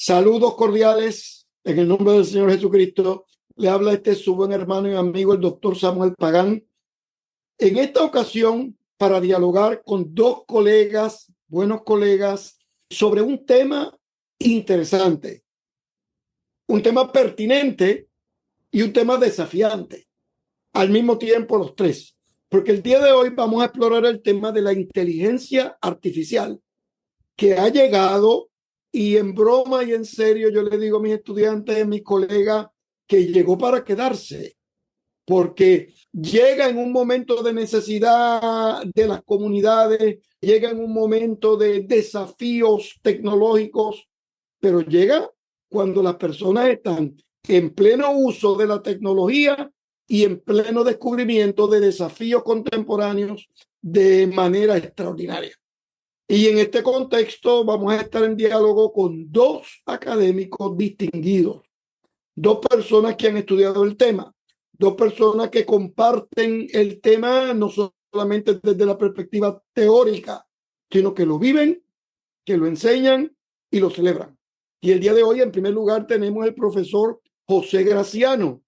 Saludos cordiales en el nombre del Señor Jesucristo. Le habla su buen hermano y amigo, el doctor Samuel Pagán. En esta ocasión, para dialogar con dos colegas, buenos colegas, sobre un tema interesante, un tema pertinente y un tema desafiante. Al mismo tiempo, los tres. Porque el día de hoy vamos a explorar el tema de la inteligencia artificial que ha llegado. Y en broma y en serio, yo le digo a mis estudiantes y a mis colegas que llegó para quedarse, porque llega en un momento de necesidad de las comunidades, llega en un momento de desafíos tecnológicos, pero llega cuando las personas están en pleno uso de la tecnología y en pleno descubrimiento de desafíos contemporáneos de manera extraordinaria. Y en este contexto vamos a estar en diálogo con dos académicos distinguidos, dos personas que han estudiado el tema, dos personas que comparten el tema no solamente desde la perspectiva teórica, sino que lo viven, que lo enseñan y lo celebran. Y el día de hoy, en primer lugar, tenemos el profesor José Graciano,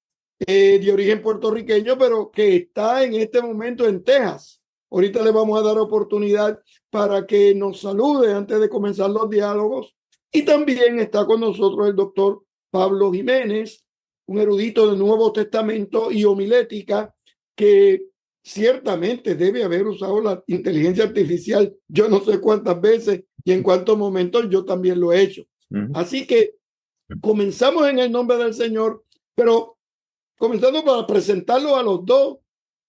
de origen puertorriqueño, pero que está en este momento en Texas. Ahorita le vamos a dar oportunidad para que nos salude antes de comenzar los diálogos. Y también está con nosotros el doctor Pablo Jiménez, un erudito del Nuevo Testamento y homilética, que ciertamente debe haber usado la inteligencia artificial yo no sé cuántas veces y en cuántos momentos yo también lo he hecho. Así que comenzamos en el nombre del Señor, pero comenzando para presentarlo a los dos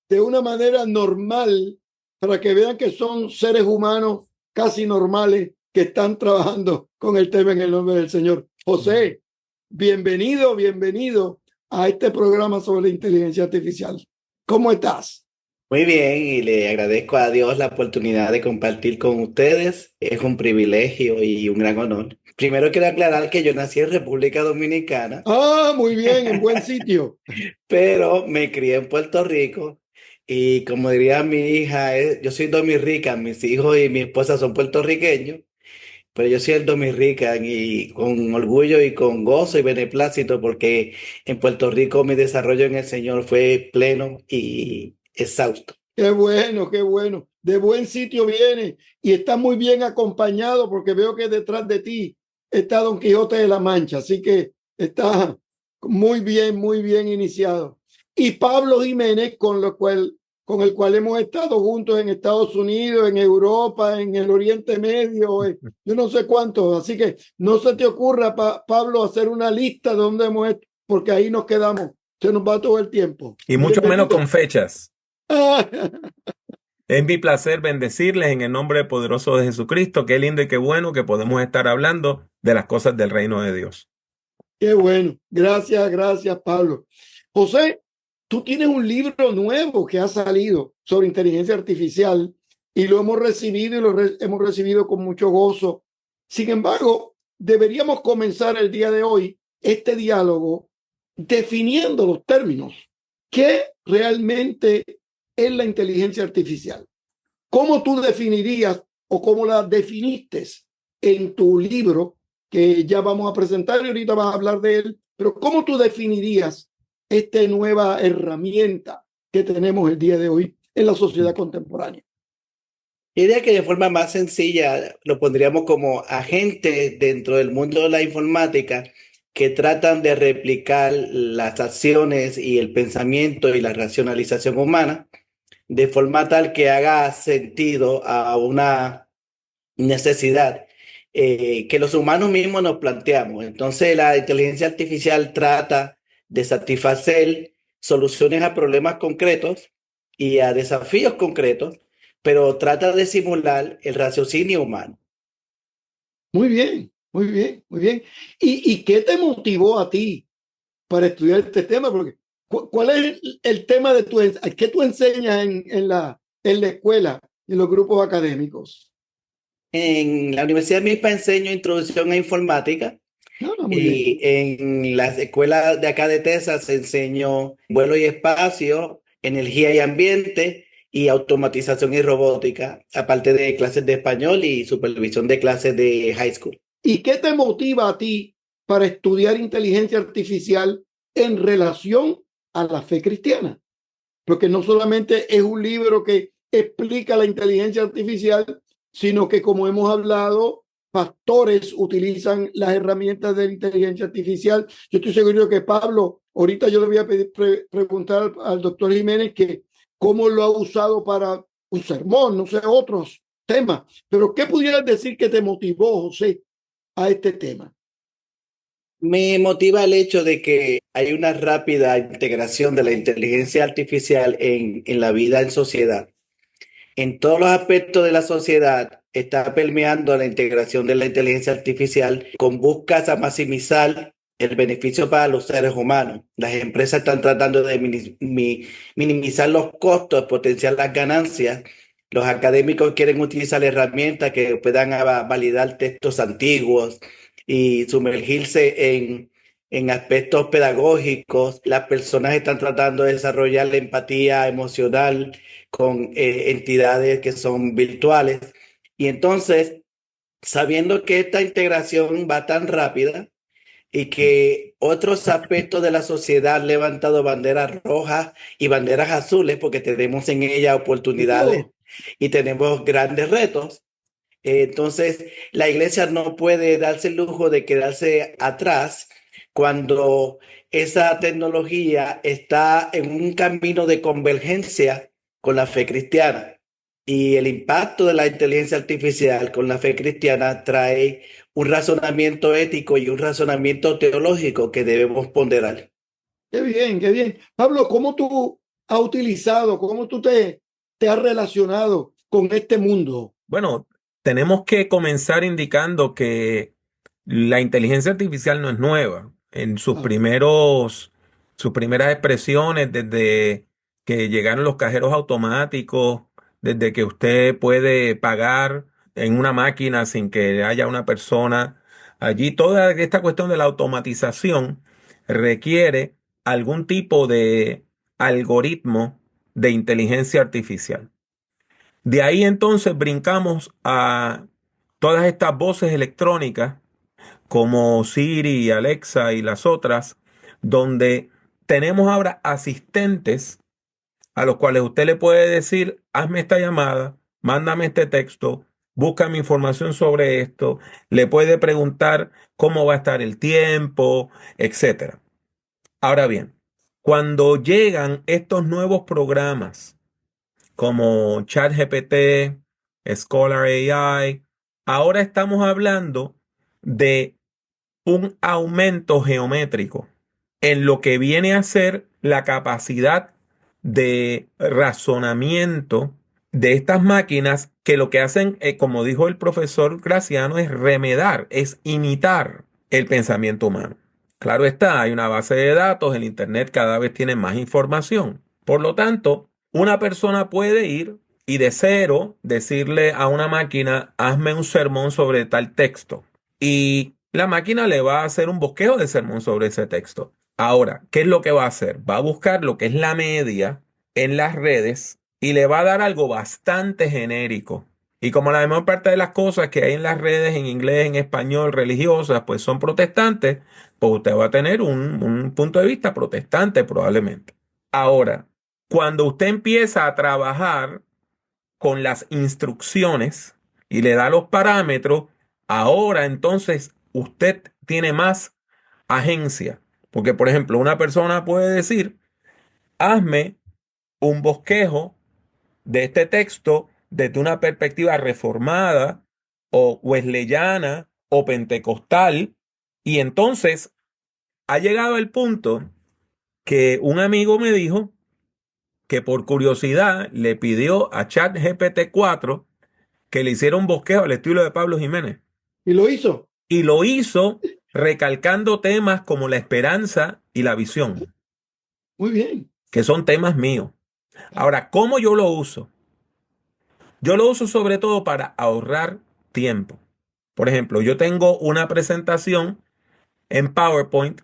de una manera normal, para que vean que son seres humanos casi normales que están trabajando con el tema en el nombre del Señor. José, bienvenido a este programa sobre la inteligencia artificial. ¿Cómo estás? Muy bien, y le agradezco a Dios la oportunidad de compartir con ustedes. Es un privilegio y un gran honor. Primero quiero aclarar que yo nací en República Dominicana, Ah, muy bien, en buen sitio. pero me crié en Puerto Rico y como diría mi hija, yo soy dominican, mis hijos y mi esposa son puertorriqueños, pero yo soy el dominican y con orgullo y con gozo y beneplácito porque en Puerto Rico mi desarrollo en el Señor fue pleno y exhausto. Qué bueno, qué bueno. De buen sitio viene y está muy bien acompañado porque veo que detrás de ti está Don Quijote de la Mancha, así que está muy bien iniciado. Y Pablo Jiménez, con el cual hemos estado juntos en Estados Unidos, en Europa, en el Oriente Medio, yo no sé cuántos. Así que no se te ocurra, Pablo, hacer una lista de dónde hemos estado, porque ahí nos quedamos. Se nos va todo el tiempo. Y mucho menos con fechas. Ah, Es mi placer bendecirles en el nombre poderoso de Jesucristo. Qué lindo y qué bueno que podemos estar hablando de las cosas del reino de Dios. qué bueno. Gracias, Pablo. José, tú tienes un libro nuevo que ha salido sobre inteligencia artificial y lo hemos recibido y hemos recibido con mucho gozo. Sin embargo, deberíamos comenzar el día de hoy este diálogo definiendo los términos. ¿Qué realmente es la inteligencia artificial? ¿Cómo tú definirías o cómo la definiste en tu libro, que ya vamos a presentar y ahorita vas a hablar de él? Pero ¿cómo tú definirías esta nueva herramienta que tenemos el día de hoy en la sociedad contemporánea? Yo diría que de forma más sencilla lo pondríamos como agentes dentro del mundo de la informática que tratan de replicar las acciones y el pensamiento y la racionalización humana de forma tal que haga sentido a una necesidad que los humanos mismos nos planteamos. Entonces, la inteligencia artificial trata de satisfacer soluciones a problemas concretos y a desafíos concretos, pero trata de simular el raciocinio humano. Muy bien. ¿Y qué te motivó a ti para estudiar este tema? Porque, ¿cuál es el tema de qué tú enseñas en la escuela, en los grupos académicos? En la Universidad de Milpa enseño introducción a informática No, muy bien. y en las escuelas de acá de Texas enseño vuelo y espacio, energía y ambiente y automatización y robótica, aparte de clases de español y supervisión de clases de high school. ¿Y qué te motiva a ti para estudiar inteligencia artificial en relación a la fe cristiana. Porque no solamente es un libro que explica la inteligencia artificial, sino que, como hemos hablado, pastores utilizan las herramientas de la inteligencia artificial. Yo estoy seguro que Pablo, ahorita yo le voy a preguntar al doctor Jiménez que cómo lo ha usado para un sermón, no sé, otros temas. Pero ¿qué pudieras decir que te motivó, José, a este tema? Me motiva el hecho de que hay una rápida integración de la inteligencia artificial en la vida en sociedad. En todos los aspectos de la sociedad está permeando la integración de la inteligencia artificial con buscas a maximizar el beneficio para los seres humanos. Las empresas están tratando de minimizar los costos, potenciar las ganancias. Los académicos quieren utilizar herramientas que puedan validar textos antiguos y sumergirse en aspectos pedagógicos. Las personas están tratando de desarrollar la empatía emocional con entidades que son virtuales. Y entonces, sabiendo que esta integración va tan rápida y que otros aspectos de la sociedad han levantado banderas rojas y banderas azules, porque tenemos en ella oportunidades y tenemos grandes retos, entonces la iglesia no puede darse el lujo de quedarse atrás cuando esa tecnología está en un camino de convergencia con la fe cristiana. Y el impacto de la inteligencia artificial con la fe cristiana trae un razonamiento ético y un razonamiento teológico que debemos ponderar. Qué bien, qué bien. Pablo, ¿cómo tú has utilizado, cómo tú te has relacionado con este mundo? Bueno, tenemos que comenzar indicando que la inteligencia artificial no es nueva. En sus primeras expresiones, desde que llegaron los cajeros automáticos, desde que usted puede pagar en una máquina sin que haya una persona allí, toda esta cuestión de la automatización requiere algún tipo de algoritmo de inteligencia artificial. De ahí entonces brincamos a todas estas voces electrónicas como Siri, Alexa y las otras, donde tenemos ahora asistentes a los cuales usted le puede decir, hazme esta llamada, mándame este texto, búscame información sobre esto, le puede preguntar cómo va a estar el tiempo, etcétera. Ahora bien, cuando llegan estos nuevos programas como ChatGPT, Scholar AI, ahora estamos hablando de un aumento geométrico en lo que viene a ser la capacidad de razonamiento de estas máquinas que lo que hacen, como dijo el profesor Graciano, es remedar, es imitar el pensamiento humano. Claro está, hay una base de datos, el Internet cada vez tiene más información. Por lo tanto, una persona puede ir y de cero decirle a una máquina, hazme un sermón sobre tal texto. Y la máquina le va a hacer un bosquejo de sermón sobre ese texto. Ahora, ¿qué es lo que va a hacer? Va a buscar lo que es la media en las redes y le va a dar algo bastante genérico. Y como la mayor parte de las cosas que hay en las redes, en inglés, en español, religiosas, pues son protestantes, pues usted va a tener un punto de vista protestante probablemente. Ahora, cuando usted empieza a trabajar con las instrucciones y le da los parámetros, ahora entonces usted tiene más agencia. Porque, por ejemplo, una persona puede decir, hazme un bosquejo de este texto desde una perspectiva reformada o wesleyana o pentecostal. Y entonces ha llegado el punto que un amigo me dijo que por curiosidad le pidió a ChatGPT 4 que le hiciera un bosquejo al estilo de Pablo Jiménez. ¿Y lo hizo? Y lo hizo recalcando temas como la esperanza y la visión, Muy bien. que son temas míos. Ahora, ¿cómo yo lo uso? Yo lo uso sobre todo para ahorrar tiempo. Por ejemplo, yo tengo una presentación en PowerPoint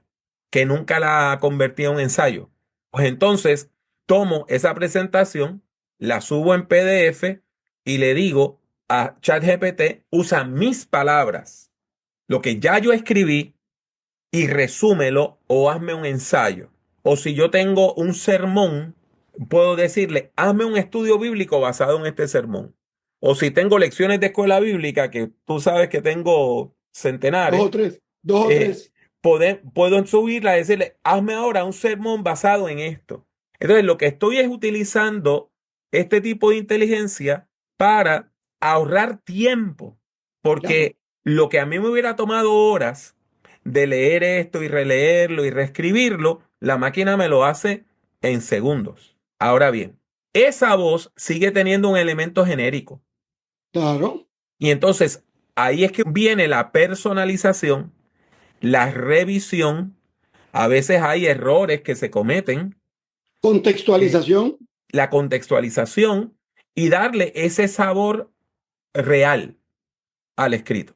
que nunca la convertí en un ensayo. Pues entonces tomo esa presentación, la subo en PDF y le digo a ChatGPT, usa mis palabras, lo que ya yo escribí, y resúmelo o hazme un ensayo. O si yo tengo un sermón, puedo decirle, hazme un estudio bíblico basado en este sermón. O si tengo lecciones de escuela bíblica, que tú sabes que tengo Dos o centenares, tres, dos o eh, tres. puedo subirla y decirle, hazme ahora un sermón basado en esto. Entonces, lo que estoy es utilizando este tipo de inteligencia para ahorrar tiempo, Claro. porque lo que a mí me hubiera tomado horas de leer esto y releerlo y reescribirlo, la máquina me lo hace en segundos. Ahora bien, esa voz sigue teniendo un elemento genérico. Claro. Y entonces ahí es que viene la personalización, la revisión. A veces hay errores que se cometen, eh, Contextualización. la contextualización y darle ese sabor real al escrito.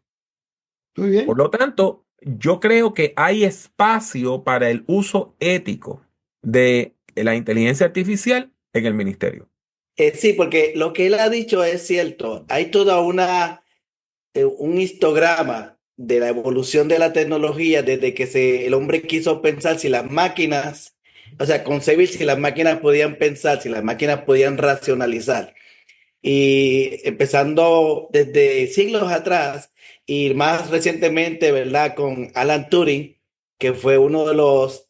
Muy Por bien. lo tanto, yo creo que hay espacio para el uso ético de la inteligencia artificial en el ministerio. Sí, porque lo que él ha dicho es cierto. Hay toda un histograma de la evolución de la tecnología desde que el hombre quiso pensar si las máquinas, o sea, concebir si las máquinas podían pensar, si las máquinas podían racionalizar. Y empezando desde siglos atrás y más recientemente, ¿verdad? Con Alan Turing, que fue uno de los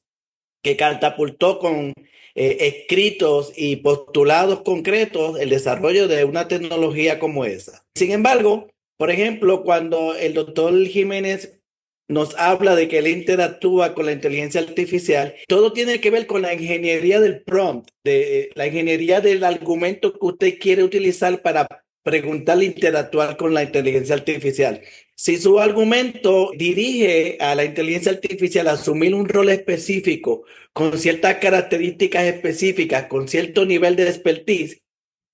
que catapultó con escritos y postulados concretos el desarrollo de una tecnología como esa. Sin embargo, por ejemplo, cuando el doctor Jiménez nos habla de que él interactúa con la inteligencia artificial, todo tiene que ver con la ingeniería del prompt, de la ingeniería del argumento que usted quiere utilizar para preguntarle, interactuar con la inteligencia artificial. Si su argumento dirige a la inteligencia artificial a asumir un rol específico, con ciertas características específicas, con cierto nivel de expertise,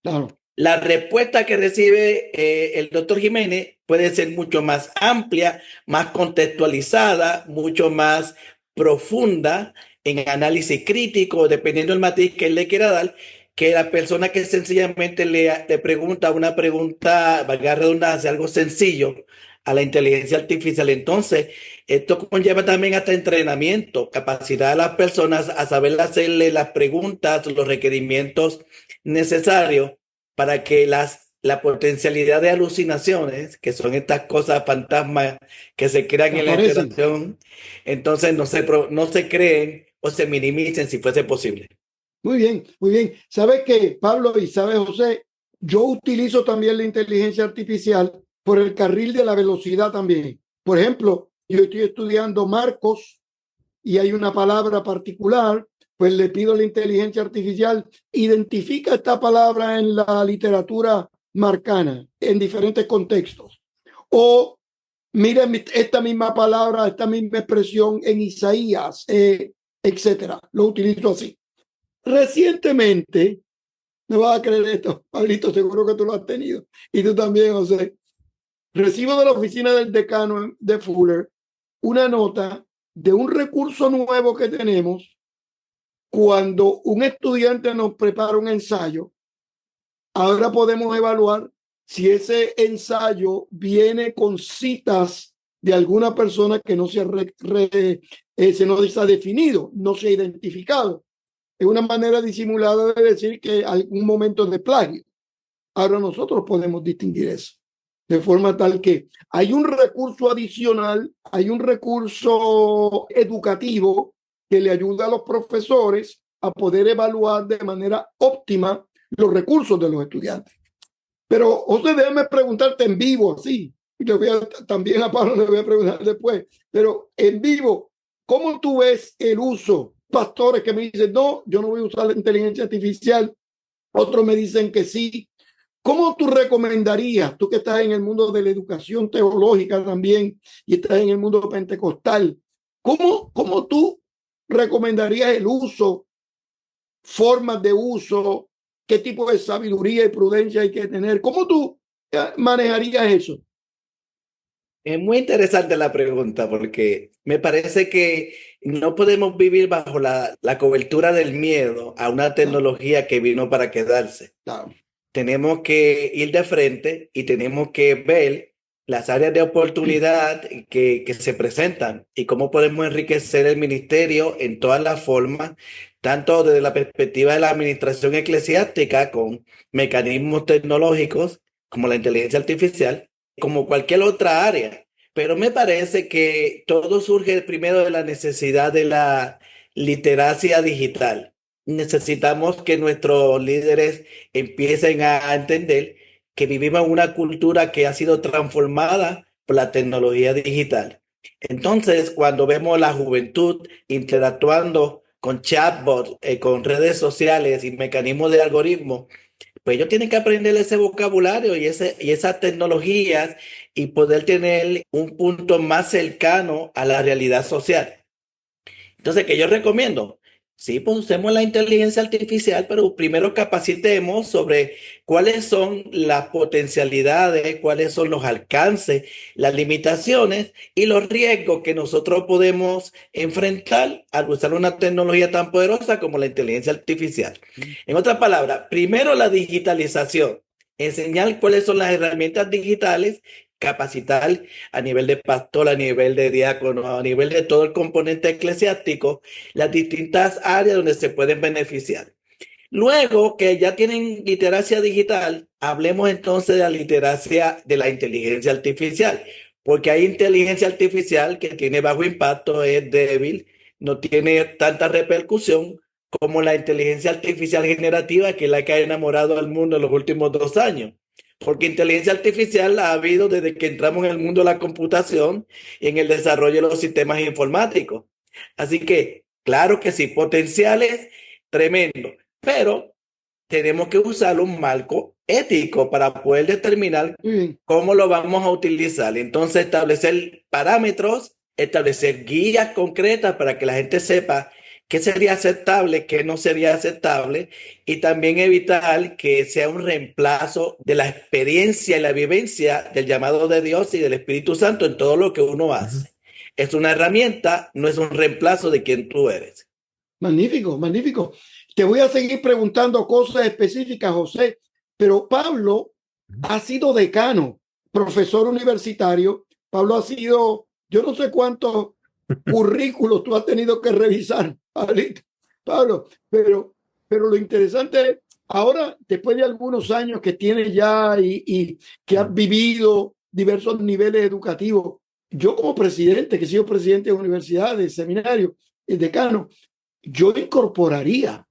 Claro. la respuesta que recibe el doctor Jiménez puede ser mucho más amplia, más contextualizada, mucho más profunda en análisis crítico, dependiendo del matiz que él le quiera dar, que la persona que sencillamente le pregunta una pregunta, valga la redundancia, algo sencillo a la inteligencia artificial. Entonces, esto conlleva también hasta entrenamiento, capacidad de las personas a saber hacerle las preguntas, los requerimientos necesarios para que la potencialidad de alucinaciones, que son estas cosas fantasmas que se crean en la Aparecen. interacción, entonces no se creen o se minimicen si fuese posible. Muy bien, muy bien. ¿Sabes qué, Pablo? Y sabes, José, yo utilizo también la inteligencia artificial por el carril de la velocidad también. Por ejemplo, yo estoy estudiando Marcos y hay una palabra particular, pues le pido a la inteligencia artificial, identifica esta palabra en la literatura marcana, en diferentes contextos. O mira esta misma palabra, esta misma expresión en Isaías, etcétera. Lo utilizo así. Recientemente, no vas a creer esto, Pablito, seguro que tú lo has tenido. Y tú también, José. Recibo de la oficina del decano de Fuller una nota de un recurso nuevo que tenemos cuando un estudiante nos prepara un ensayo. Ahora podemos evaluar si ese ensayo viene con citas de alguna persona que no se ha definido, no se ha identificado. Es una manera disimulada de decir que algún momento de plagio. Ahora nosotros podemos distinguir eso. De forma tal que hay un recurso adicional, hay un recurso educativo que le ayuda a los profesores a poder evaluar de manera óptima los recursos de los estudiantes. Pero, José, déjame preguntarte en vivo, así. Y también a Pablo le voy a preguntar después. Pero en vivo, ¿cómo tú ves el uso? Pastores que me dicen, no, yo no voy a usar la inteligencia artificial. Otros me dicen que sí. ¿Cómo tú recomendarías, tú que estás en el mundo de la educación teológica también y estás en el mundo pentecostal, cómo tú recomendarías el uso, formas de uso, qué tipo de sabiduría y prudencia hay que tener? ¿Cómo tú manejarías eso? Es muy interesante la pregunta porque me parece que no podemos vivir bajo la cobertura del miedo a una Claro, tecnología que vino para quedarse. claro, Tenemos que ir de frente y tenemos que ver las áreas de oportunidad que se presentan y cómo podemos enriquecer el ministerio en todas las formas, tanto desde la perspectiva de la administración eclesiástica con mecanismos tecnológicos como la inteligencia artificial, como cualquier otra área. Pero me parece que todo surge primero de la necesidad de la literacia digital. Necesitamos que nuestros líderes empiecen a entender que vivimos en una cultura que ha sido transformada por la tecnología digital. Entonces, cuando vemos la juventud interactuando con chatbots, con redes sociales y mecanismos de algoritmo, pues ellos tienen que aprender ese vocabulario y esas tecnologías y poder tener un punto más cercano a la realidad social. Entonces, ¿qué yo recomiendo? Sí, pues usemos la inteligencia artificial, pero primero capacitemos sobre cuáles son las potencialidades, cuáles son los alcances, las limitaciones y los riesgos que nosotros podemos enfrentar al usar una tecnología tan poderosa como la inteligencia artificial. En otras palabras, primero la digitalización, enseñar cuáles son las herramientas digitales, capacitar a nivel de pastor, a nivel de diácono, a nivel de todo el componente eclesiástico, las distintas áreas donde se pueden beneficiar. Luego que ya tienen literacia digital, hablemos entonces de la literacia de la inteligencia artificial, porque hay inteligencia artificial que tiene bajo impacto, es débil, no tiene tanta repercusión como la inteligencia artificial generativa, que es la que ha enamorado al mundo en los últimos 2 años. Porque inteligencia artificial ha habido desde que entramos en el mundo de la computación y en el desarrollo de los sistemas informáticos. Así que, claro que sí, potenciales tremendo, pero tenemos que usar un marco ético para poder determinar Muy bien. cómo lo vamos a utilizar. Entonces, establecer parámetros, establecer guías concretas para que la gente sepa qué sería aceptable, qué no sería aceptable, y también evitar que sea un reemplazo de la experiencia y la vivencia del llamado de Dios y del Espíritu Santo en todo lo que uno hace. Es una herramienta, no es un reemplazo de quien tú eres. Magnífico, magnífico. Te voy a seguir preguntando cosas específicas, José, pero Pablo ha sido decano, profesor universitario. Pablo ha sido, yo no sé cuántos currículos tú has tenido que revisar, Pablo, pero lo interesante es, ahora, después de algunos años que tienes ya y que has vivido diversos niveles educativos, yo como presidente, que he sido presidente de universidades, seminarios, el decano, yo incorporaría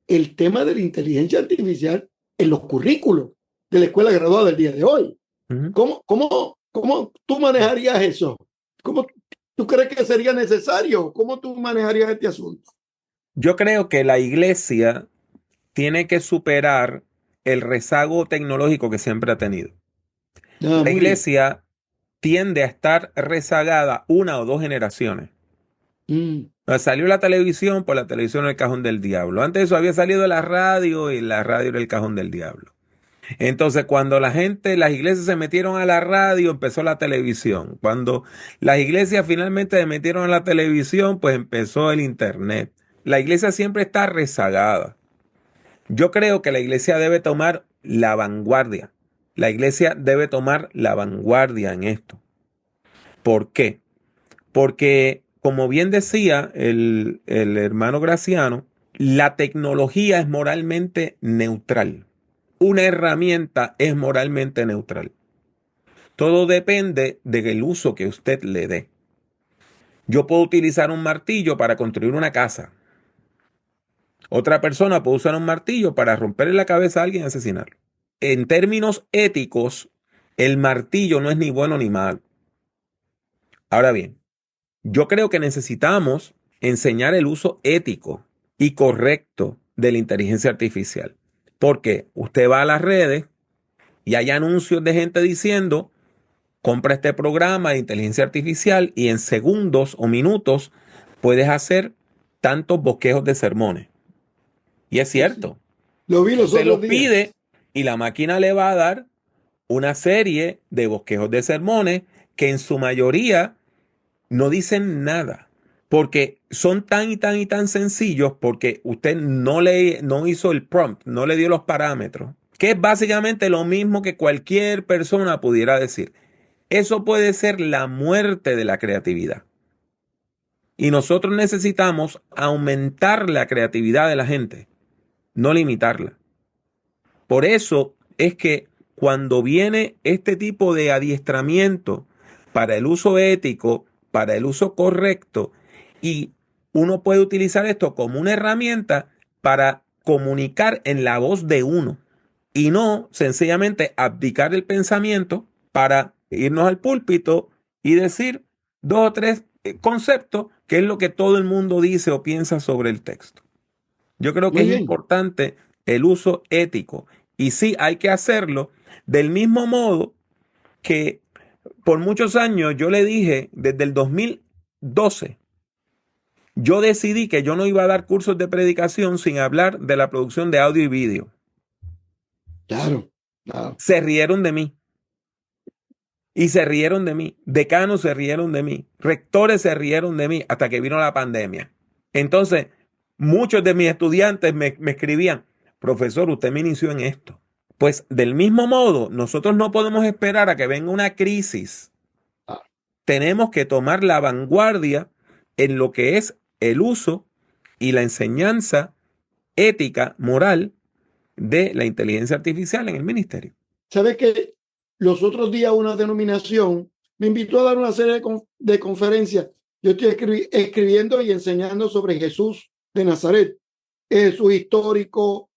el tema de la inteligencia artificial en los currículos de la escuela graduada del día de hoy. ¿Cómo tú manejarías eso? ¿Cómo tú crees que sería necesario? ¿Cómo tú manejarías este asunto? Yo creo que la iglesia tiene que superar el rezago tecnológico que siempre ha tenido. La iglesia tiende a estar rezagada 1 o 2 generaciones. Salió la televisión, por la televisión era el cajón del diablo. Antes de eso había salido la radio y la radio era el cajón del diablo. Entonces, cuando las iglesias se metieron a la radio, empezó la televisión. Cuando las iglesias finalmente se metieron a la televisión, pues empezó el internet. La iglesia siempre está rezagada. Yo creo que la iglesia debe tomar la vanguardia. La iglesia debe tomar la vanguardia en esto. ¿Por qué? Porque, como bien decía el hermano Graciano, la tecnología es moralmente neutral. Una herramienta es moralmente neutral. Todo depende del uso que usted le dé. Yo puedo utilizar un martillo para construir una casa. Otra persona puede usar un martillo para romperle la cabeza a alguien y asesinarlo. En términos éticos, el martillo no es ni bueno ni malo. Ahora bien, yo creo que necesitamos enseñar el uso ético y correcto de la inteligencia artificial. Porque usted va a las redes y hay anuncios de gente diciendo, compra este programa de inteligencia artificial y en segundos o minutos puedes hacer tantos bosquejos de sermones. Y es cierto. Lo vi los Usted otros lo días. pide y la máquina le va a dar una serie de bosquejos de sermones que en su mayoría no dicen nada. Porque son tan y tan y tan sencillos porque usted no hizo el prompt, no le dio los parámetros. Que es básicamente lo mismo que cualquier persona pudiera decir. eso puede ser la muerte de la creatividad. Y nosotros necesitamos aumentar la creatividad de la gente, no limitarla. Por eso es que cuando viene este tipo de adiestramiento para el uso ético, para el uso correcto, y uno puede utilizar esto como una herramienta para comunicar en la voz de uno y no sencillamente abdicar el pensamiento para irnos al púlpito y decir dos o tres conceptos, que es lo que todo el mundo dice o piensa sobre el texto. Yo creo que Muy es bien. importante el uso ético y sí hay que hacerlo del mismo modo que por muchos años yo le dije, desde el 2012, yo decidí que yo no iba a dar cursos de predicación sin hablar de la producción de audio y vídeo. Claro, claro. Se rieron de mí. Y se rieron de mí, decanos se rieron de mí, rectores se rieron de mí hasta que vino la pandemia. Entonces, muchos de mis estudiantes me escribían, profesor, usted me inició en esto. Pues del mismo modo, nosotros no podemos esperar a que venga una crisis. Ah, Tenemos que tomar la vanguardia en lo que es el uso y la enseñanza ética, moral de la inteligencia artificial en el ministerio. ¿Sabe que los otros días una denominación me invitó a dar una serie de conferencias? Yo estoy escribiendo y enseñando sobre Jesús de Nazaret, el Jesús histórico,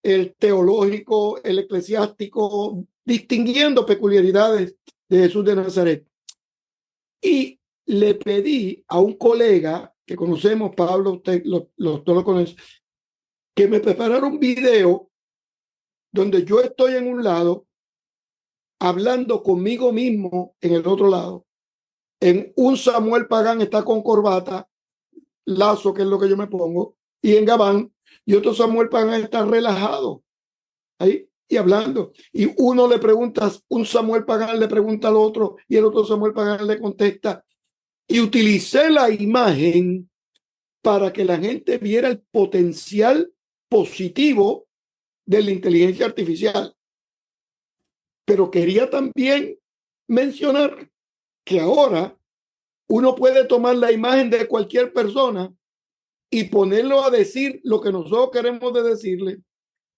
el teológico, el eclesiástico, distinguiendo peculiaridades de Jesús de Nazaret. Y le pedí a un colega que conocemos, Pablo, usted todos lo conoce, que me preparara un video donde yo estoy en un lado hablando conmigo mismo en el otro lado. En un Samuel Pagán está con corbata, lazo, que es lo que yo me pongo, y en gabán, y otro Samuel Pagán está relajado ahí y hablando. Y uno le pregunta, un Samuel Pagán le pregunta al otro, y el otro Samuel Pagán le contesta. Y utilicé la imagen para que la gente viera el potencial positivo de la inteligencia artificial. Pero quería también mencionar que ahora uno puede tomar la imagen de cualquier persona y ponerlo a decir lo que nosotros queremos de decirle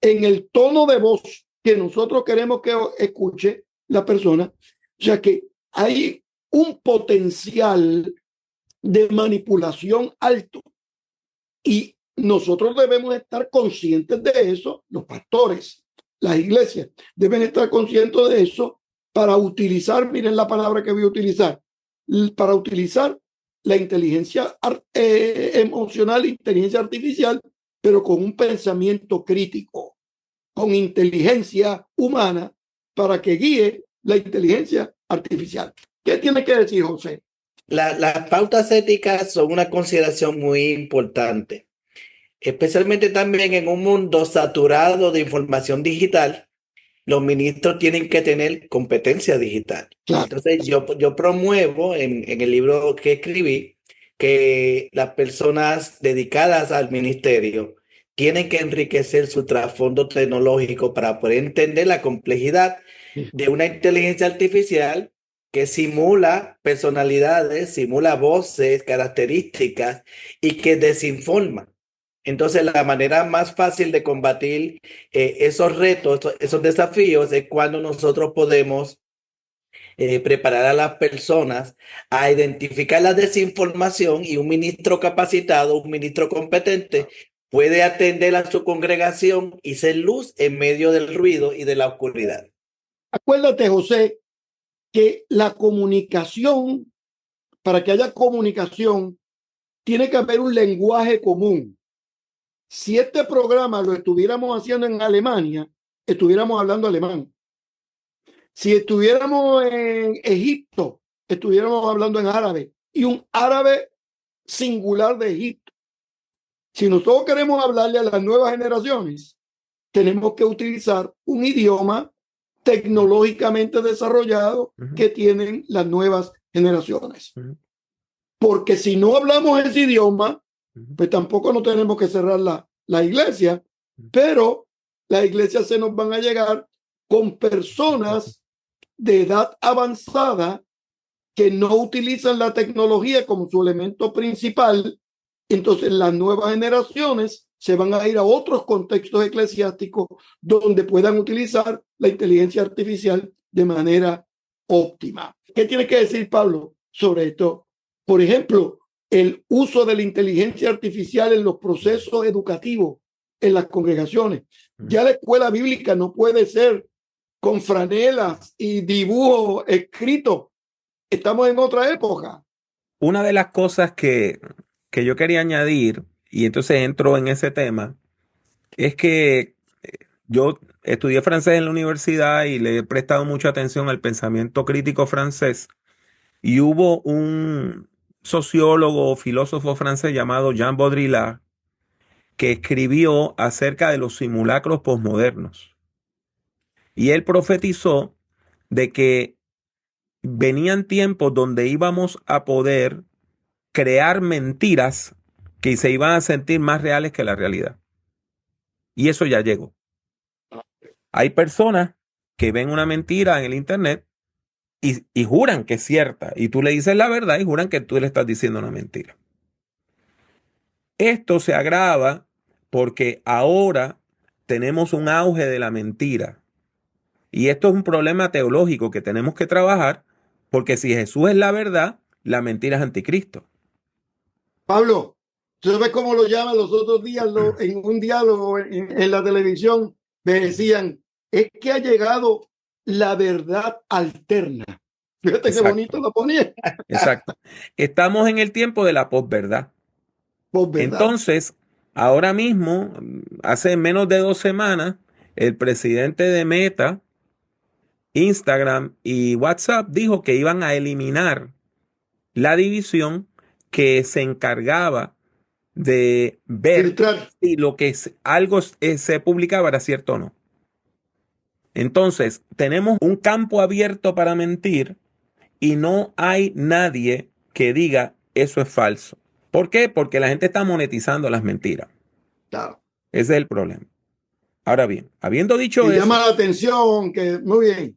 en el tono de voz que nosotros queremos que escuche la persona. O sea que hay un potencial de manipulación alto y nosotros debemos estar conscientes de eso. Los pastores, las iglesias deben estar conscientes de eso para utilizar, miren la palabra que voy a utilizar, para utilizar la inteligencia emocional, inteligencia artificial, pero con un pensamiento crítico, con inteligencia humana para que guíe la inteligencia artificial. ¿Qué tiene que decir, José? Las pautas éticas son una consideración muy importante, especialmente también en un mundo saturado de información digital. Los ministros tienen que tener competencia digital. Claro. Entonces, yo promuevo en el libro que escribí que las personas dedicadas al ministerio tienen que enriquecer su trasfondo tecnológico para poder entender la complejidad de una inteligencia artificial que simula personalidades, simula voces, características y que desinforma. Entonces, la manera más fácil de combatir esos retos, esos desafíos, es cuando nosotros podemos preparar a las personas a identificar la desinformación, y un ministro capacitado, un ministro competente, puede atender a su congregación y ser luz en medio del ruido y de la oscuridad. Acuérdate, José, que la comunicación, para que haya comunicación, tiene que haber un lenguaje común. Si este programa lo estuviéramos haciendo en Alemania, estuviéramos hablando alemán. Si estuviéramos en Egipto, estuviéramos hablando en árabe, y un árabe singular de Egipto. Si nosotros queremos hablarle a las nuevas generaciones, tenemos que utilizar un idioma tecnológicamente desarrollado que tienen las nuevas generaciones. Porque si no hablamos ese idioma, pues tampoco no tenemos que cerrar la iglesia, pero las iglesias se nos van a llegar con personas de edad avanzada que no utilizan la tecnología como su elemento principal. Entonces las nuevas generaciones se van a ir a otros contextos eclesiásticos donde puedan utilizar la inteligencia artificial de manera óptima. ¿Qué tiene que decir Pablo sobre esto? Por ejemplo, el uso de la inteligencia artificial en los procesos educativos en las congregaciones. Ya la escuela bíblica no puede ser con franelas y dibujos escritos. Estamos en otra época. Una de las cosas que yo quería añadir, y entonces entro en ese tema, es que yo estudié francés en la universidad y le he prestado mucha atención al pensamiento crítico francés. Y hubo un sociólogo o filósofo francés llamado Jean Baudrillard que escribió acerca de los simulacros posmodernos. Y él profetizó de que venían tiempos donde íbamos a poder crear mentiras que se iban a sentir más reales que la realidad. Y eso ya llegó. Hay personas que ven una mentira en el internet y juran que es cierta. Y tú le dices la verdad y juran que tú le estás diciendo una mentira. Esto se agrava porque ahora tenemos un auge de la mentira. Y esto es un problema teológico que tenemos que trabajar, porque si Jesús es la verdad, la mentira es anticristo. Pablo, ¿tú sabes cómo lo llaman los otros días en un diálogo en la televisión? Me decían, es que ha llegado la verdad alterna. Fíjate Exacto. qué bonito lo ponía. Exacto. Estamos en el tiempo de la posverdad. Pues verdad. Entonces, ahora mismo, hace menos de 2 semanas, el presidente de Meta, Instagram y WhatsApp dijo que iban a eliminar la división que se encargaba de ver Filtrar. si lo que algo se publicaba era cierto o no. Entonces, tenemos un campo abierto para mentir y no hay nadie que diga eso es falso. ¿Por qué? Porque la gente está monetizando las mentiras. Claro. Ese es el problema. Ahora bien, habiendo dicho Me eso, llama la atención que, muy bien.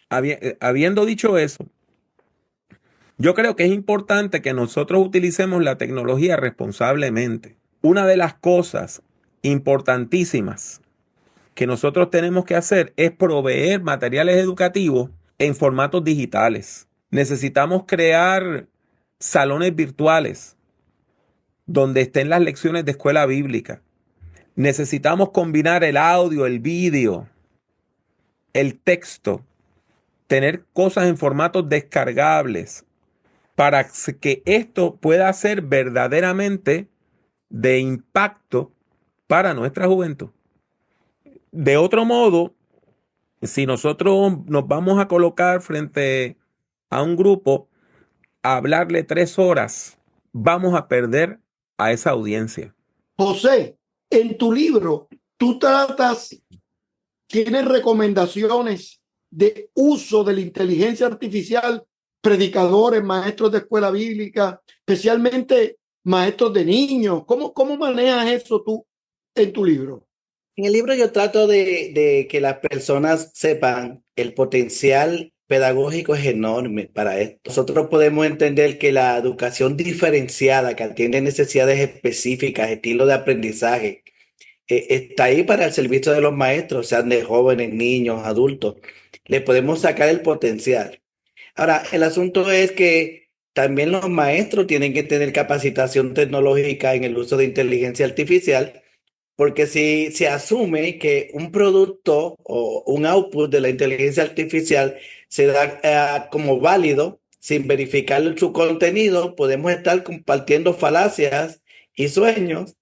habiendo dicho eso, yo creo que es importante que nosotros utilicemos la tecnología responsablemente. Una de las cosas importantísimas que nosotros tenemos que hacer es proveer materiales educativos en formatos digitales. Necesitamos crear salones virtuales donde estén las lecciones de escuela bíblica. Necesitamos combinar el audio, el vídeo, el texto, tener cosas en formatos descargables para que esto pueda ser verdaderamente de impacto para nuestra juventud. De otro modo, si nosotros nos vamos a colocar frente a un grupo a hablarle 3 horas, vamos a perder a esa audiencia. José, en tu libro, tú tienes recomendaciones de uso de la inteligencia artificial, predicadores, maestros de escuela bíblica, especialmente maestros de niños. ¿Cómo manejas eso tú en tu libro? En el libro yo trato de que las personas sepan el potencial pedagógico es enorme para esto. Nosotros podemos entender que la educación diferenciada que atiende necesidades específicas, estilo de aprendizaje, está ahí para el servicio de los maestros, sean de jóvenes, niños, adultos. Le podemos sacar el potencial. Ahora, el asunto es que también los maestros tienen que tener capacitación tecnológica en el uso de inteligencia artificial, porque si se asume que un producto o un output de la inteligencia artificial se da como válido sin verificar su contenido, podemos estar compartiendo falacias y sueños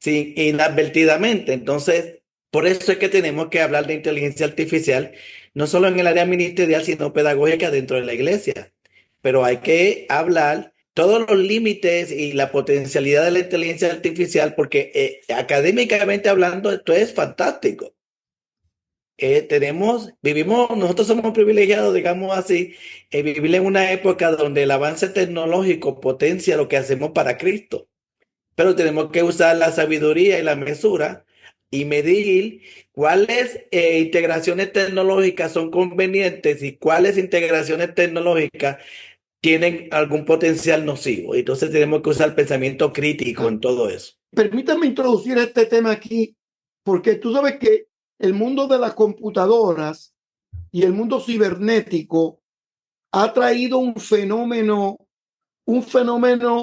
inadvertidamente. Entonces, por eso es que tenemos que hablar de inteligencia artificial, no solo en el área ministerial, sino pedagógica dentro de la iglesia. Pero hay que hablar todos los límites y la potencialidad de la inteligencia artificial, porque académicamente hablando, esto es fantástico. Nosotros somos privilegiados, digamos así, vivir en una época donde el avance tecnológico potencia lo que hacemos para Cristo. Pero tenemos que usar la sabiduría y la mesura y medir cuáles integraciones tecnológicas son convenientes y cuáles integraciones tecnológicas tienen algún potencial nocivo. Entonces tenemos que usar el pensamiento crítico en todo eso. Permítame introducir este tema aquí, porque tú sabes que el mundo de las computadoras y el mundo cibernético ha traído un fenómeno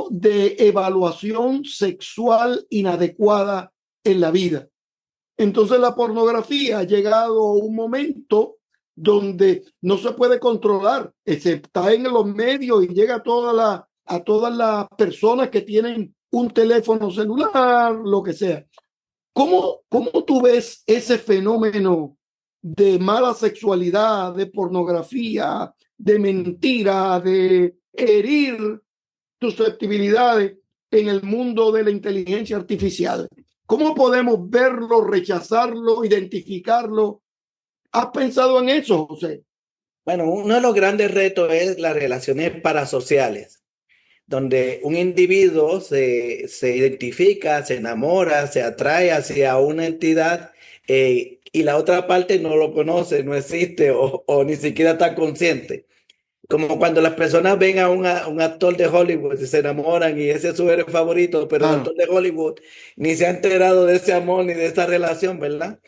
de evaluación sexual inadecuada en la vida. Entonces la pornografía ha llegado a un momento donde no se puede controlar, se está en los medios y llega a todas las personas que tienen un teléfono celular, lo que sea. ¿Cómo tú ves ese fenómeno de mala sexualidad, de pornografía, de mentira, de herir susceptibilidades en el mundo de la inteligencia artificial? ¿Cómo podemos verlo, rechazarlo, identificarlo? ¿Has pensado en eso, José? Bueno, uno de los grandes retos es las relaciones parasociales, donde un individuo se identifica, se enamora, se atrae hacia una entidad y la otra parte no lo conoce, no existe o ni siquiera está consciente. Como cuando las personas ven a un actor de Hollywood y se enamoran y ese es su héroe favorito, pero el actor de Hollywood ni se ha enterado de ese amor ni de esa relación, ¿verdad?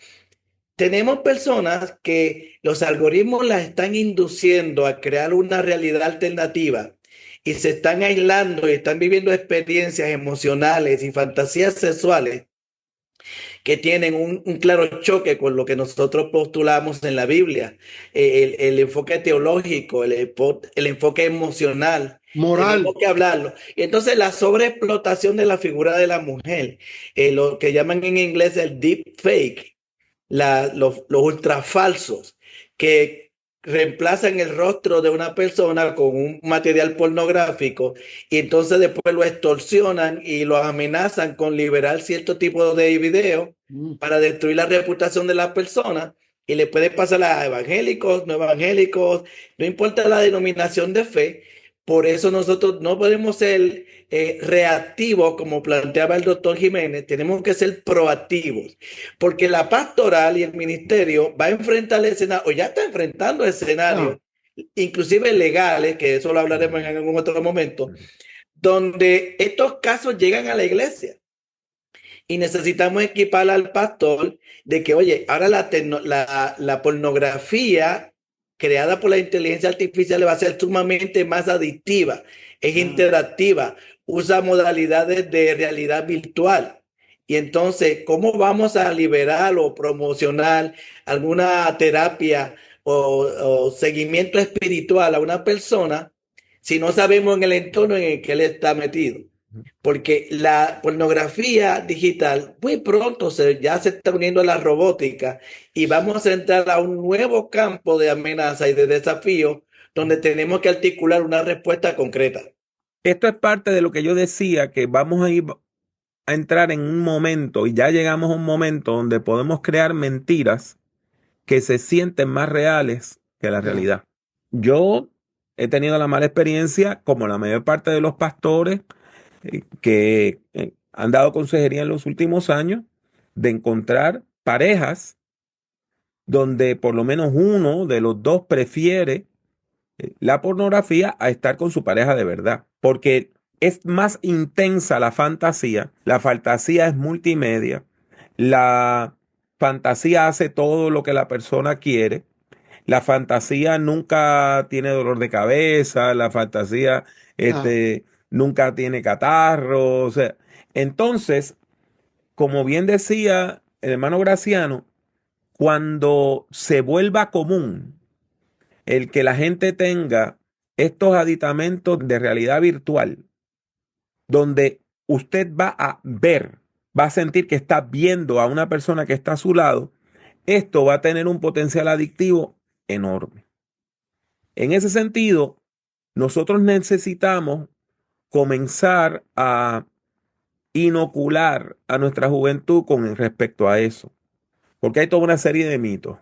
Tenemos personas que los algoritmos las están induciendo a crear una realidad alternativa y se están aislando y están viviendo experiencias emocionales y fantasías sexuales que tienen un claro choque con lo que nosotros postulamos en la Biblia, el enfoque teológico, el enfoque emocional. Moral. Tenemos que hablarlo. Y entonces la sobreexplotación de la figura de la mujer, lo que llaman en inglés el deep fake, los ultrafalsos, que reemplazan el rostro de una persona con un material pornográfico y entonces después lo extorsionan y lo amenazan con liberar cierto tipo de video para destruir la reputación de la persona. Y le puede pasar a evangélicos, no evangélicos, no importa la denominación de fe. Por eso nosotros no podemos ser reactivos, como planteaba el doctor Jiménez, tenemos que ser proactivos, porque la pastoral y el ministerio va a enfrentar el escenario, o ya está enfrentando escenarios, inclusive legales, que eso lo hablaremos en algún otro momento, donde estos casos llegan a la iglesia. Y necesitamos equipar al pastor de que, oye, ahora la pornografía creada por la inteligencia artificial va a ser sumamente más adictiva, es interactiva, usa modalidades de realidad virtual. Y entonces, ¿cómo vamos a liberar o promocionar alguna terapia o seguimiento espiritual a una persona si no sabemos en el entorno en el que él está metido? Porque la pornografía digital muy pronto ya se está uniendo a la robótica y vamos a entrar a un nuevo campo de amenaza y de desafío donde tenemos que articular una respuesta concreta. Esto es parte de lo que yo decía, que vamos a entrar en un momento, y ya llegamos a un momento donde podemos crear mentiras que se sienten más reales que la realidad. Yo he tenido la mala experiencia, como la mayor parte de los pastores, que han dado consejería en los últimos años, de encontrar parejas donde por lo menos uno de los dos prefiere la pornografía a estar con su pareja de verdad, porque es más intensa la fantasía es multimedia, la fantasía hace todo lo que la persona quiere, la fantasía nunca tiene dolor de cabeza, la fantasía nunca tiene catarro, o sea, entonces, como bien decía el hermano Graciano, cuando se vuelva común el que la gente tenga estos aditamentos de realidad virtual, donde usted va a ver, va a sentir que está viendo a una persona que está a su lado, esto va a tener un potencial adictivo enorme. En ese sentido, nosotros necesitamos comenzar a inocular a nuestra juventud con respecto a eso, porque hay toda una serie de mitos.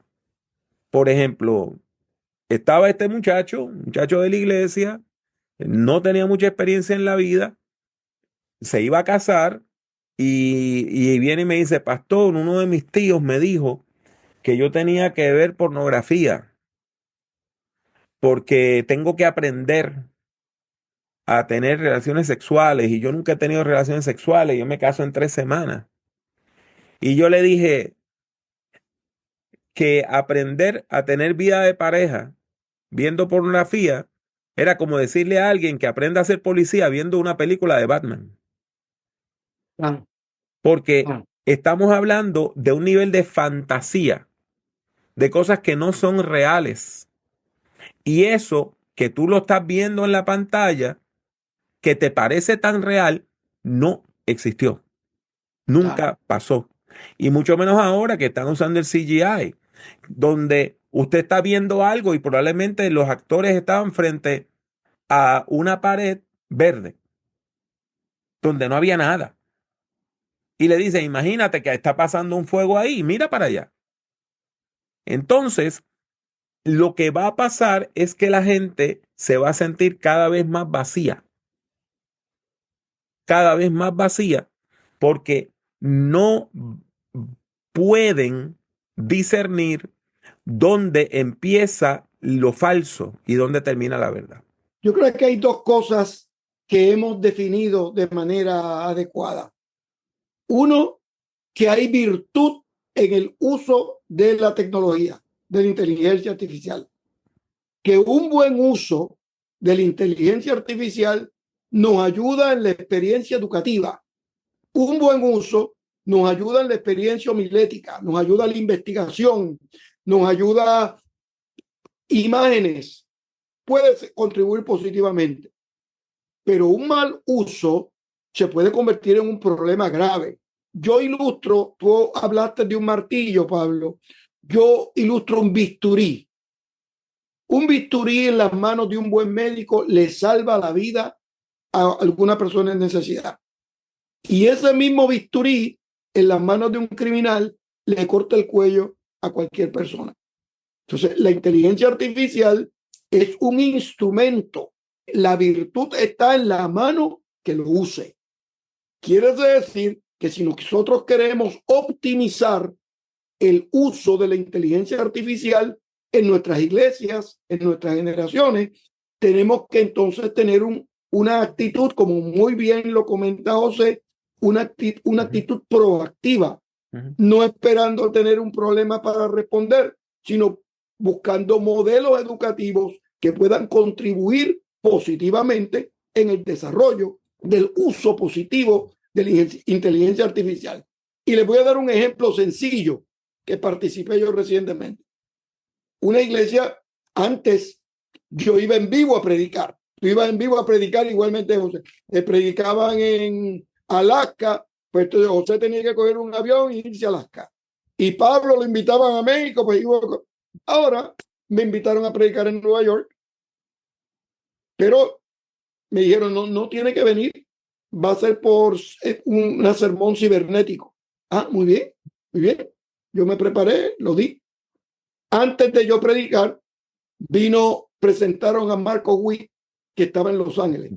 Por ejemplo, estaba este muchacho de la iglesia, no tenía mucha experiencia en la vida, se iba a casar y viene y me dice, pastor, uno de mis tíos me dijo que yo tenía que ver pornografía porque tengo que aprender a tener relaciones sexuales y yo nunca he tenido relaciones sexuales, yo me caso en 3 semanas. Y yo le dije que aprender a tener vida de pareja viendo pornografía era como decirle a alguien que aprenda a ser policía viendo una película de Batman. Ah, Porque ah. estamos hablando de un nivel de fantasía, de cosas que no son reales. Y eso que tú lo estás viendo en la pantalla, que te parece tan real, no existió. Nunca pasó. Y mucho menos ahora que están usando el CGI, donde usted está viendo algo y probablemente los actores estaban frente a una pared verde, donde no había nada. Y le dice, imagínate que está pasando un fuego ahí, mira para allá. Entonces, lo que va a pasar es que la gente se va a sentir cada vez más vacía, porque no pueden discernir dónde empieza lo falso y dónde termina la verdad. Yo creo que hay dos cosas que hemos definido de manera adecuada. Uno, que hay virtud en el uso de la tecnología, de la inteligencia artificial. Que un buen uso de la inteligencia artificial nos ayuda en la experiencia educativa. Un buen uso nos ayuda en la experiencia homilética, nos ayuda en la investigación, nos ayuda a imágenes, puede contribuir positivamente. Pero un mal uso se puede convertir en un problema grave. Yo ilustro, tú hablaste de un martillo, Pablo, yo ilustro un bisturí. Un bisturí en las manos de un buen médico le salva la vida a alguna persona en necesidad. Y ese mismo bisturí en las manos de un criminal le corta el cuello a cualquier persona. Entonces, la inteligencia artificial es un instrumento. La virtud está en la mano que lo use. Quiere decir que si nosotros queremos optimizar el uso de la inteligencia artificial en nuestras iglesias, en nuestras generaciones, tenemos que entonces tener una actitud, como muy bien lo comenta José, una actitud proactiva, no esperando tener un problema para responder, sino buscando modelos educativos que puedan contribuir positivamente en el desarrollo del uso positivo de la inteligencia artificial. Y les voy a dar un ejemplo sencillo que participé yo recientemente. Una iglesia, antes yo iba en vivo a predicar. Yo iba en vivo a predicar igualmente, José. Predicaban en Alaska, pues entonces José tenía que coger un avión y irse a Alaska. Y Pablo lo invitaban a México, pues ahora me invitaron a predicar en Nueva York. Pero me dijeron, no tiene que venir, va a ser por un sermón cibernético. Ah, muy bien, muy bien. Yo me preparé, lo di. Antes de yo predicar, presentaron a Marcos Witt, que estaba en Los Ángeles.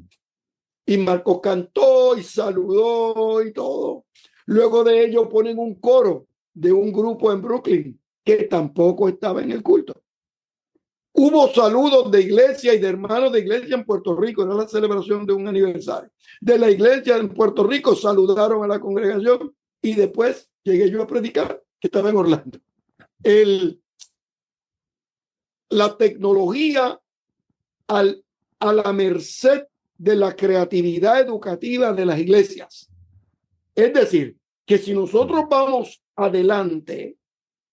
Y Marcos cantó y saludó y todo. Luego de ello ponen un coro de un grupo en Brooklyn que tampoco estaba en el culto. Hubo saludos de iglesia y de hermanos de iglesia en Puerto Rico. Era la celebración de un aniversario. De la iglesia en Puerto Rico saludaron a la congregación y después llegué yo a predicar, que estaba en Orlando. La tecnología a la merced de la creatividad educativa de las iglesias. Es decir, que si nosotros vamos adelante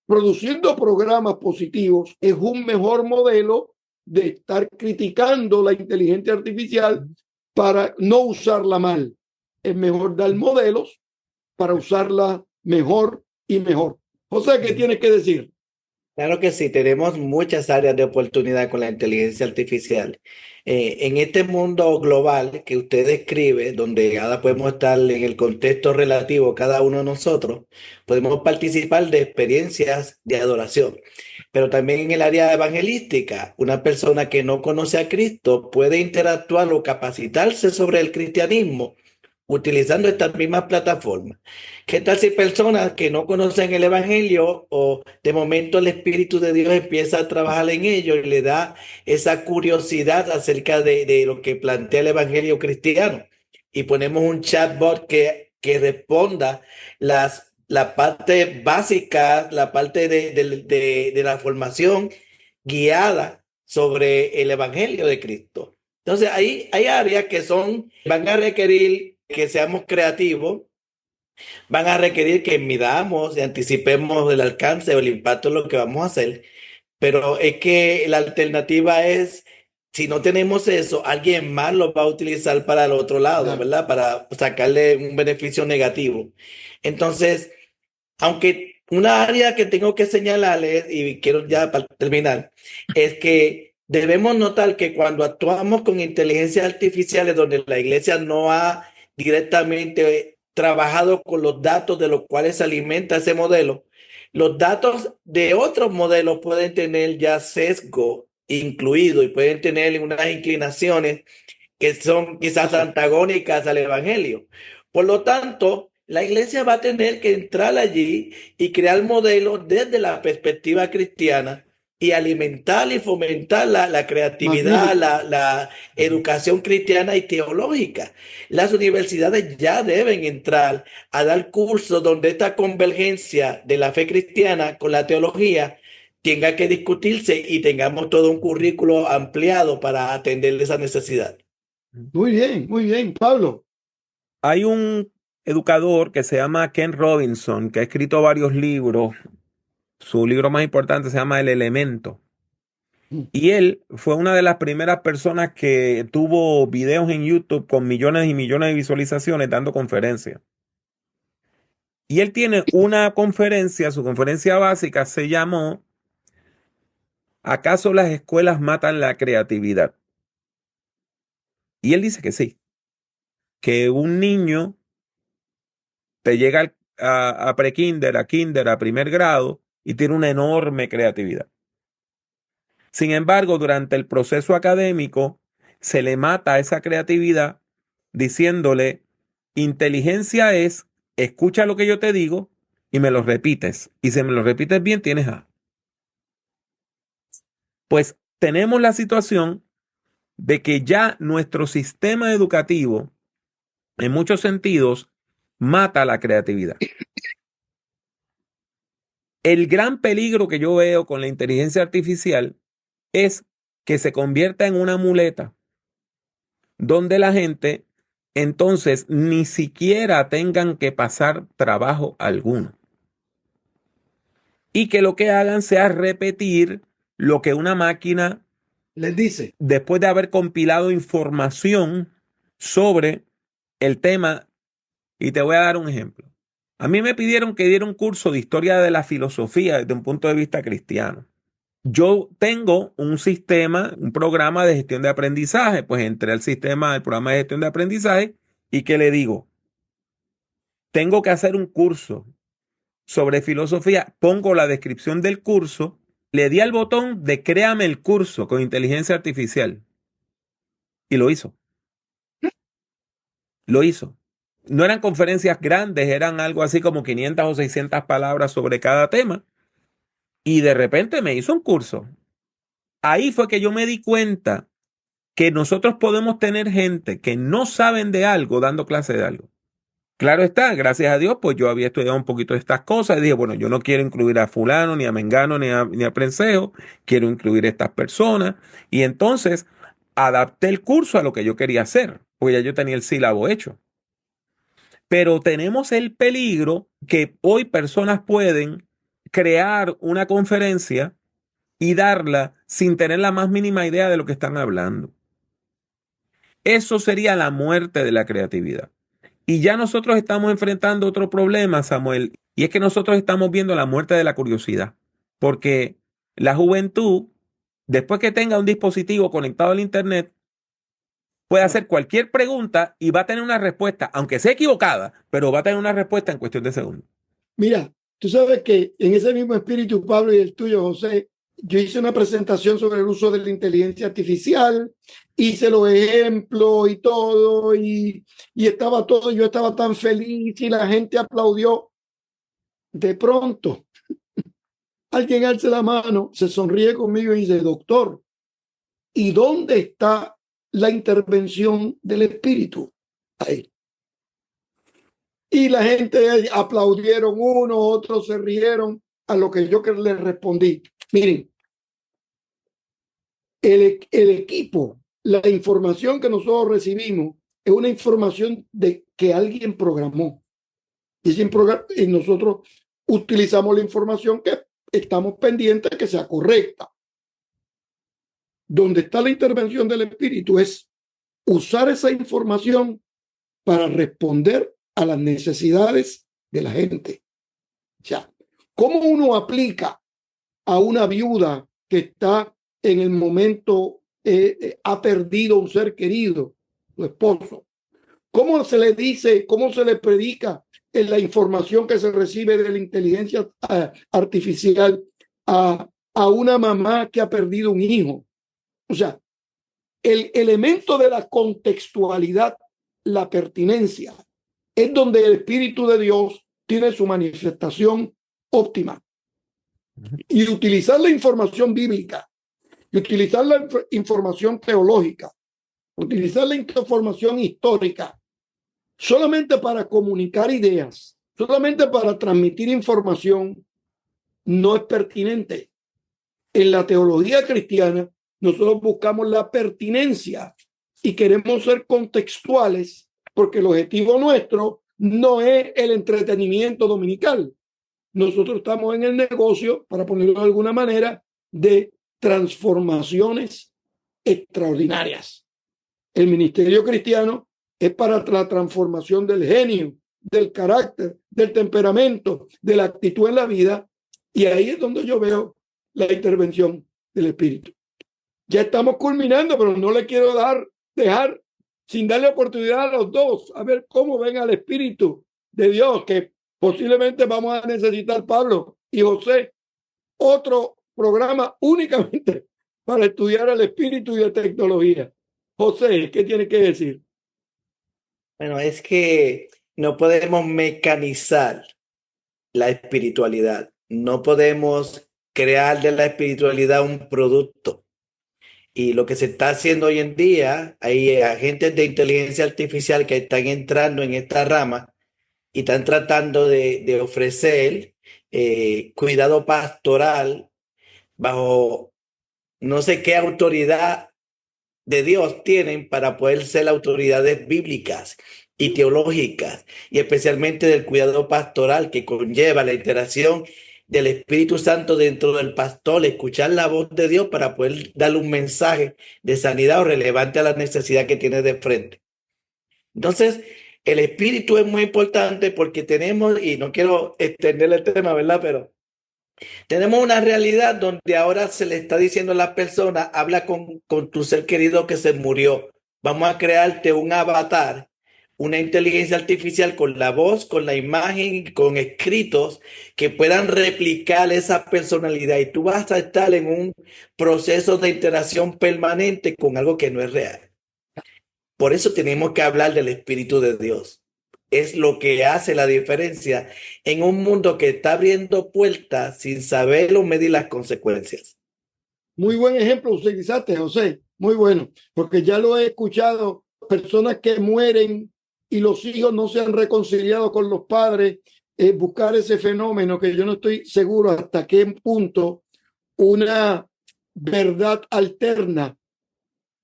produciendo programas positivos, es un mejor modelo de estar criticando la inteligencia artificial para no usarla mal. Es mejor dar modelos para usarla mejor y mejor. José, ¿qué tienes que decir? Claro que sí, tenemos muchas áreas de oportunidad con la inteligencia artificial. En este mundo global que usted describe, donde ahora podemos estar en el contexto relativo cada uno de nosotros, podemos participar de experiencias de adoración. Pero también en el área evangelística, una persona que no conoce a Cristo puede interactuar o capacitarse sobre el cristianismo utilizando estas mismas plataformas. ¿Qué tal si personas que no conocen el Evangelio o de momento el Espíritu de Dios empieza a trabajar en ellos y le da esa curiosidad acerca de lo que plantea el Evangelio cristiano? Y ponemos un chatbot que responda la parte básica, la parte de la formación guiada sobre el Evangelio de Cristo. Entonces, hay áreas que van a requerir que seamos creativos, van a requerir que midamos y anticipemos el alcance o el impacto de lo que vamos a hacer, pero es que la alternativa es, si no tenemos eso, alguien más lo va a utilizar para el otro lado, Claro. ¿verdad? Para sacarle un beneficio negativo. Entonces, aunque una área que tengo que señalarles, y quiero ya para terminar, es que debemos notar que cuando actuamos con inteligencias artificiales donde la iglesia no ha directamente trabajado con los datos de los cuales se alimenta ese modelo, los datos de otros modelos pueden tener ya sesgo incluido y pueden tener unas inclinaciones que son quizás antagónicas al evangelio. Por lo tanto, la iglesia va a tener que entrar allí y crear modelos desde la perspectiva cristiana y alimentar y fomentar la creatividad, Magnífico. la educación cristiana y teológica. Las universidades ya deben entrar a dar cursos donde esta convergencia de la fe cristiana con la teología tenga que discutirse y tengamos todo un currículo ampliado para atender esa necesidad. Muy bien, Pablo. Hay un educador que se llama Ken Robinson, que ha escrito varios libros. Su libro más importante se llama El Elemento. Y él fue una de las primeras personas que tuvo videos en YouTube con millones y millones de visualizaciones dando conferencias. Y él tiene una conferencia, su conferencia básica se llamó ¿Acaso las escuelas matan la creatividad? Y él dice que sí, que un niño te llega a pre-kinder, a kinder, a primer grado y tiene una enorme creatividad. Sin embargo, durante el proceso académico se le mata esa creatividad diciéndole, inteligencia es, escucha lo que yo te digo y me lo repites. Y si me lo repites bien, tienes A. Pues tenemos la situación de que ya nuestro sistema educativo, en muchos sentidos, mata la creatividad. El gran peligro que yo veo con la inteligencia artificial es que se convierta en una muleta donde la gente entonces ni siquiera tengan que pasar trabajo alguno. Y que lo que hagan sea repetir lo que una máquina Les dice. después de haber compilado información sobre el tema. Y te voy a dar un ejemplo. A mí me pidieron que diera un curso de historia de la filosofía desde un punto de vista cristiano. Yo tengo un sistema, un programa de gestión de aprendizaje, pues entré al sistema del programa de gestión de aprendizaje y ¿qué le digo? Tengo que hacer un curso sobre filosofía, pongo la descripción del curso, le di al botón de créame el curso con inteligencia artificial y lo hizo. Lo hizo. No eran conferencias grandes, eran algo así como 500 o 600 palabras sobre cada tema y de repente me hizo un curso. Ahí fue que yo me di cuenta que nosotros podemos tener gente que no saben de algo dando clase de algo. Claro está, gracias a Dios, pues yo había estudiado un poquito de estas cosas y dije, bueno, yo no quiero incluir a fulano, ni a mengano, ni a prensejo, quiero incluir a estas personas. Y entonces adapté el curso a lo que yo quería hacer, porque ya yo tenía el sílabo hecho. Pero tenemos el peligro que hoy personas pueden crear una conferencia y darla sin tener la más mínima idea de lo que están hablando. Eso sería la muerte de la creatividad. Y ya nosotros estamos enfrentando otro problema, Samuel, y es que nosotros estamos viendo la muerte de la curiosidad, porque la juventud, después que tenga un dispositivo conectado al Internet, puede hacer cualquier pregunta y va a tener una respuesta, aunque sea equivocada, pero va a tener una respuesta en cuestión de segundos. Mira, tú sabes que en ese mismo espíritu, Pablo, y el tuyo, José, yo hice una presentación sobre el uso de la inteligencia artificial, hice los ejemplos y todo, y estaba todo, yo estaba tan feliz y la gente aplaudió. De pronto, alguien alza la mano, se sonríe conmigo y dice, doctor, ¿y dónde está la intervención del Espíritu? Ahí. Y la gente aplaudieron, uno, otros se rieron, a lo que yo les respondí. Miren, el equipo, la información que nosotros recibimos es una información de que alguien programó. Y nosotros utilizamos la información que estamos pendientes de que sea correcta. Donde está la intervención del Espíritu es usar esa información para responder a las necesidades de la gente. O sea, ¿cómo uno aplica a una viuda que está en el momento, ha perdido un ser querido, su esposo? ¿Cómo se le dice, cómo se le predica en la información que se recibe de la inteligencia artificial a una mamá que ha perdido un hijo? O sea, el elemento de la contextualidad, la pertinencia, es donde el Espíritu de Dios tiene su manifestación óptima. Y utilizar la información bíblica, y utilizar la información teológica, utilizar la información histórica, solamente para comunicar ideas, solamente para transmitir información, no es pertinente. En la teología cristiana, nosotros buscamos la pertinencia y queremos ser contextuales porque el objetivo nuestro no es el entretenimiento dominical. Nosotros estamos en el negocio, para ponerlo de alguna manera, de transformaciones extraordinarias. El ministerio cristiano es para la transformación del genio, del carácter, del temperamento, de la actitud en la vida, y ahí es donde yo veo la intervención del Espíritu. Ya estamos culminando, pero no le quiero dejar sin darle oportunidad a los dos, a ver cómo ven al Espíritu de Dios, que posiblemente vamos a necesitar, Pablo y José, otro programa únicamente para estudiar al Espíritu y la tecnología. José, ¿qué tiene que decir? Bueno, es que no podemos mecanizar la espiritualidad. No podemos crear de la espiritualidad un producto. Y lo que se está haciendo hoy en día, hay agentes de inteligencia artificial que están entrando en esta rama y están tratando de ofrecer cuidado pastoral bajo no sé qué autoridad de Dios tienen para poder ser autoridades bíblicas y teológicas, y especialmente del cuidado pastoral que conlleva la interacción del Espíritu Santo dentro del pastor, escuchar la voz de Dios para poder darle un mensaje de sanidad o relevante a la necesidad que tiene de frente. Entonces, el Espíritu es muy importante porque tenemos, y no quiero extender el tema, ¿verdad? Pero tenemos una realidad donde ahora se le está diciendo a las personas, habla con tu ser querido que se murió. Vamos a crearte un avatar, una inteligencia artificial con la voz, con la imagen, con escritos que puedan replicar esa personalidad. Y tú vas a estar en un proceso de interacción permanente con algo que no es real. Por eso tenemos que hablar del Espíritu de Dios. Es lo que hace la diferencia en un mundo que está abriendo puertas sin saberlo medir las consecuencias. Muy buen ejemplo utilizaste, José. Muy bueno, porque ya lo he escuchado, personas que mueren y los hijos no se han reconciliado con los padres, buscar ese fenómeno que yo no estoy seguro hasta qué punto una verdad alterna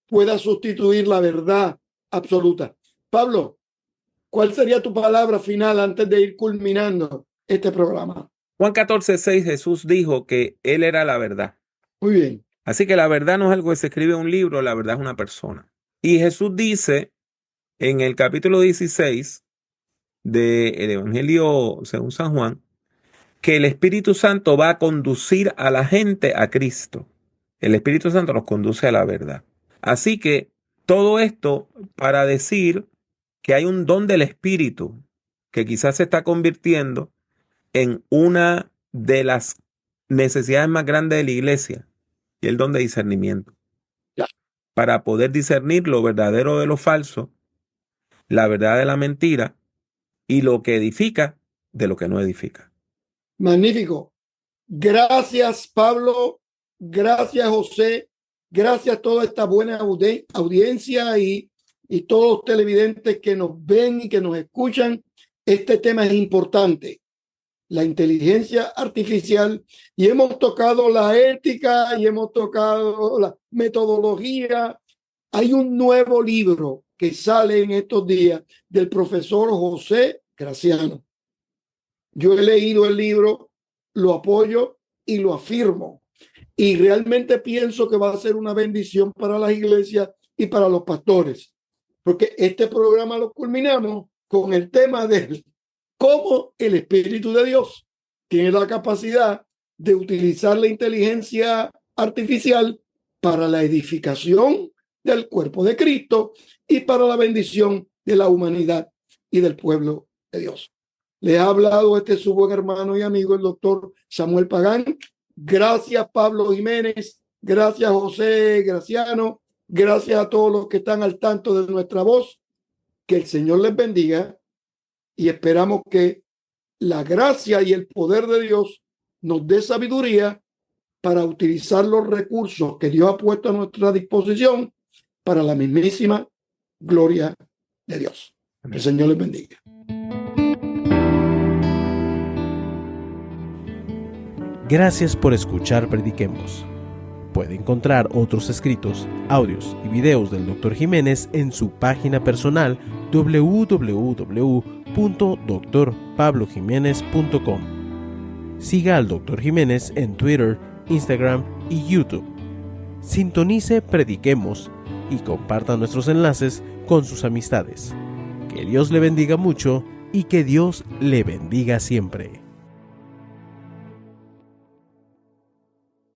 pueda sustituir la verdad absoluta. Pablo, ¿cuál sería tu palabra final antes de ir culminando este programa? Juan 14:6, Jesús dijo que Él era la verdad. Muy bien. Así que la verdad no es algo que se escribe en un libro, la verdad es una persona. Y Jesús dice en el capítulo 16 del Evangelio según San Juan, que el Espíritu Santo va a conducir a la gente a Cristo. El Espíritu Santo nos conduce a la verdad. Así que todo esto para decir que hay un don del Espíritu que quizás se está convirtiendo en una de las necesidades más grandes de la iglesia y el don de discernimiento. Ya. Para poder discernir lo verdadero de lo falso, la verdad de la mentira y lo que edifica de lo que no edifica. Magnífico. Gracias, Pablo. Gracias, José. Gracias a toda esta buena audiencia y todos los televidentes que nos ven y que nos escuchan. Este tema es importante, la inteligencia artificial, y hemos tocado la ética y hemos tocado la metodología. Hay un nuevo libro que sale en estos días del profesor José Graziano. Yo he leído el libro, lo apoyo y lo afirmo. Y realmente pienso que va a ser una bendición para las iglesias y para los pastores. Porque este programa lo culminamos con el tema de cómo el Espíritu de Dios tiene la capacidad de utilizar la inteligencia artificial para la edificación del cuerpo de Cristo y para la bendición de la humanidad y del pueblo de Dios. Les ha hablado su buen hermano y amigo, el doctor Samuel Pagán. Gracias, Pablo Jiménez. Gracias, José Graziano. Gracias a todos los que están al tanto de nuestra voz. Que el Señor les bendiga y esperamos que la gracia y el poder de Dios nos dé sabiduría para utilizar los recursos que Dios ha puesto a nuestra disposición para la mismísima gloria de Dios. Que el Señor les bendiga. Gracias por escuchar Prediquemos. Puede encontrar otros escritos, audios y videos del Dr. Jiménez en su página personal www.drpablojimenez.com. Siga al Dr. Jiménez en Twitter, Instagram y YouTube. Sintonice Prediquemos y comparta nuestros enlaces con sus amistades. Que Dios le bendiga mucho y que Dios le bendiga siempre.